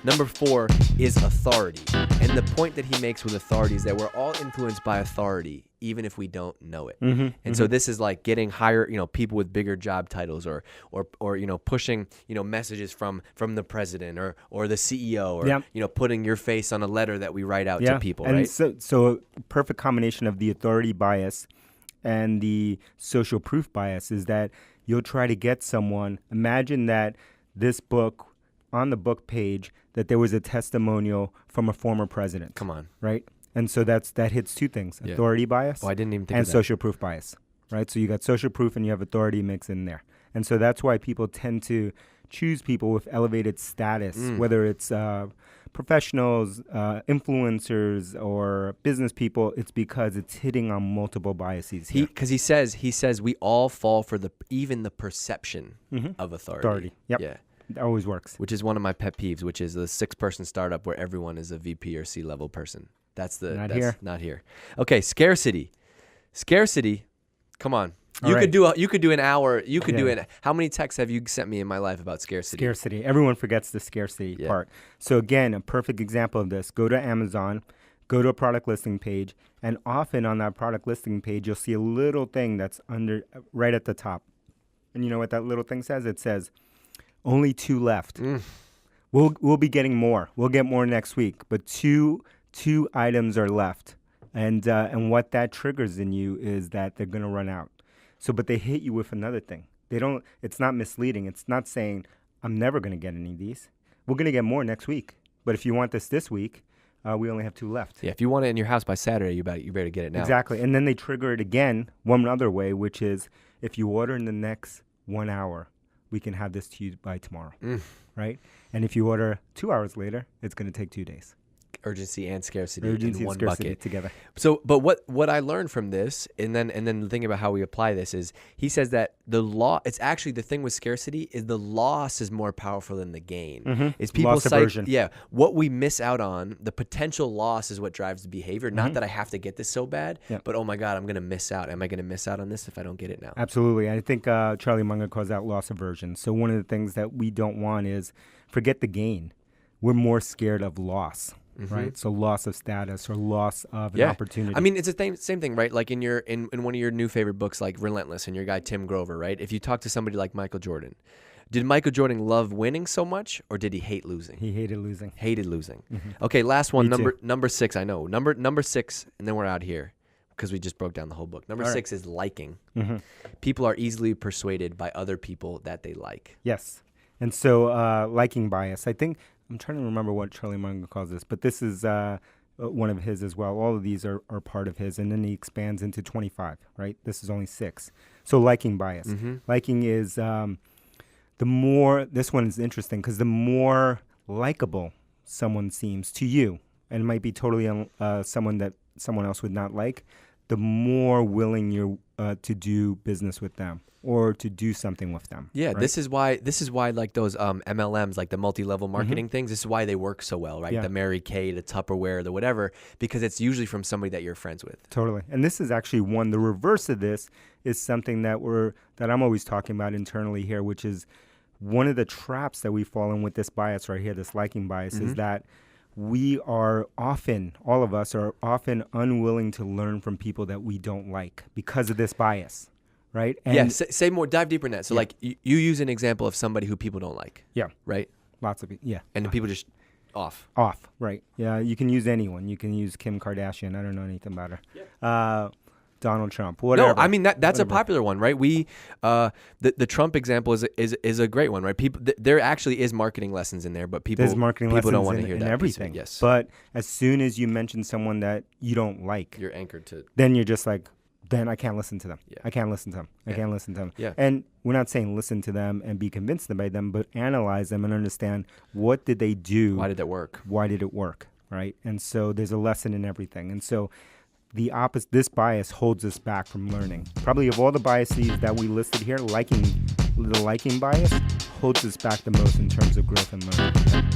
Number 4 is authority. And the point that he makes with authority is that we're all influenced by authority, even if we don't know it. And so this is like getting higher, people with bigger job titles or pushing, messages from the president or the CEO or, putting your face on a letter that we write out to people, and right? So a perfect combination of the authority bias and the social proof bias is that you'll try to get someone, imagine that this book, on the book page, that there was a testimonial from a former president. Come on. Right? And so that hits two things, authority bias I didn't even think and of that. social proof bias, right? So you got social proof and you have authority mixed in there. And so that's why people tend to choose people with elevated status, whether it's professionals, influencers, or business people. It's because it's hitting on multiple biases here. Because he says we all fall for even the perception of authority. Yep. Yeah. It always works. Which is one of my pet peeves, which is the 6-person startup where everyone is a VP or C-level person. That's not here. Okay, scarcity. Come on. You could do an hour. You could do it. How many texts have you sent me in my life about scarcity? Scarcity. Everyone forgets the scarcity part. So again, a perfect example of this. Go to Amazon, go to a product listing page, and often on that product listing page, you'll see a little thing that's right at the top. And you know what that little thing says? It says, only 2 left. We'll be getting more. We'll get more next week, but two items are left. And what that triggers in you is that they're going to run out. So, but they hit you with another thing. It's not misleading. It's not saying, I'm never going to get any of these. We're going to get more next week. But if you want this week, we only have 2 left. Yeah, if you want it in your house by Saturday, you better get it now. Exactly. And then they trigger it again one other way, which is if you order in the next 1 hour, we can have this to you by tomorrow, right? And if you order 2 hours later, it's going to take 2 days. Urgency and scarcity in one bucket together. So, but what I learned from this, and then the thing about how we apply this is, he says that it's actually the thing with scarcity is the loss is more powerful than the gain. It's people's aversion. What we miss out on, the potential loss is what drives the behavior. Not that I have to get this so bad, but oh my God, I'm going to miss out. Am I going to miss out on this if I don't get it now? Absolutely. I think Charlie Munger calls that loss aversion. So one of the things that we don't want is forget the gain. We're more scared of loss. Right, so loss of status or loss of an opportunity. I mean, it's the same thing, right? Like in one of your new favorite books, like Relentless, and your guy Tim Grover, right? If you talk to somebody like Michael Jordan, did Michael Jordan love winning so much, or did he hate losing? He hated losing. Okay, last one, Me number 6. I know number 6, and then we're out here because we just broke down the whole book. Number 6 is liking. People are easily persuaded by other people that they like. Yes, and so liking bias. I think. I'm trying to remember what Charlie Munger calls this, but this is one of his as well. All of these are part of his, and then he expands into 25, right? This is only 6. So liking bias. Liking is the more, this one is interesting because the more likable someone seems to you, and it might be totally someone that someone else would not like, the more willing you're to do business with them or to do something with them. Yeah, right? this is why like those MLMs, like the multi-level marketing things, this is why they work so well, right? Yeah. The Mary Kay, the Tupperware, the whatever, because it's usually from somebody that you're friends with. Totally. And this is actually the reverse of this is something that I'm always talking about internally here, which is one of the traps that we fall in with this bias right here, this liking bias, is that all of us are often unwilling to learn from people that we don't like because of this bias, right? And say more, dive deeper in that. So like you use an example of somebody who people don't like. Yeah. Right? Lots of people, And the people just off, right. Yeah, you can use anyone. You can use Kim Kardashian. I don't know anything about her. Yeah. Donald Trump, whatever. No, I mean that's a popular one, right? The Trump example is a great one, right? People, there actually is marketing lessons in there, but people don't want to hear that. Everything. Yes. But as soon as you mention someone that you don't like, you're anchored to. Then you're just like, then I can't listen to them. Yeah. I can't listen to them. I can't listen to them. Yeah. And we're not saying listen to them and be convinced by them, but analyze them and understand what did they do? Why did that work? Why did it work? Right. And so there's a lesson in everything. And so this bias holds us back from learning. Probably of all the biases that we listed here, the liking bias holds us back the most in terms of growth and learning.